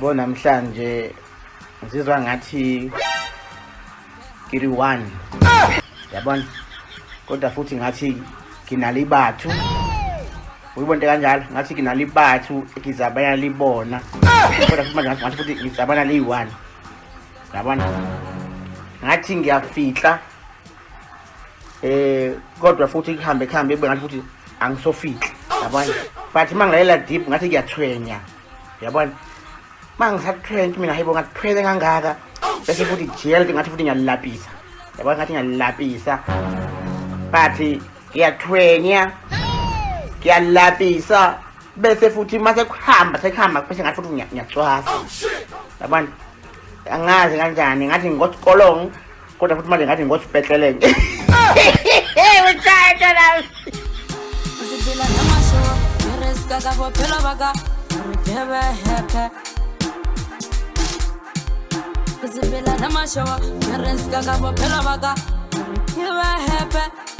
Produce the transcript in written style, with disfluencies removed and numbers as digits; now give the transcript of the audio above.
bona namhlanje ngizizwa ngathi ngiri one yabona kodwa futhi ngathi nginalo ibathu uyibonke kanjalo ngathi nginalo ibathu ngizabana libona kodwa futhi manje ngathi futhi ngizabana liyi-one yabona ngathi ngiyafihla kodwa futhi kuhambe ngathi futhi angisofihla yabona but mangilalela deep ngathi ngiyathwenya yabona mangisathwenya mina hayibo ngathwele kangaka bese futhi jail ngathi futhi ngiyalapisa yabona ngathi ngiyalapisa but ngiyathwenya ngiyalapisa bese futhi mase kuhamba bese ngathi futhi ngiyacwasa yabona angazi kanjani ngathi ngosikolong kodwa futhi manje ngathi ngosibhehlele uthanda la Zibila namasho reska ka bophelo baka re be happy Zibila namasho reska ka bophelo baka re be happy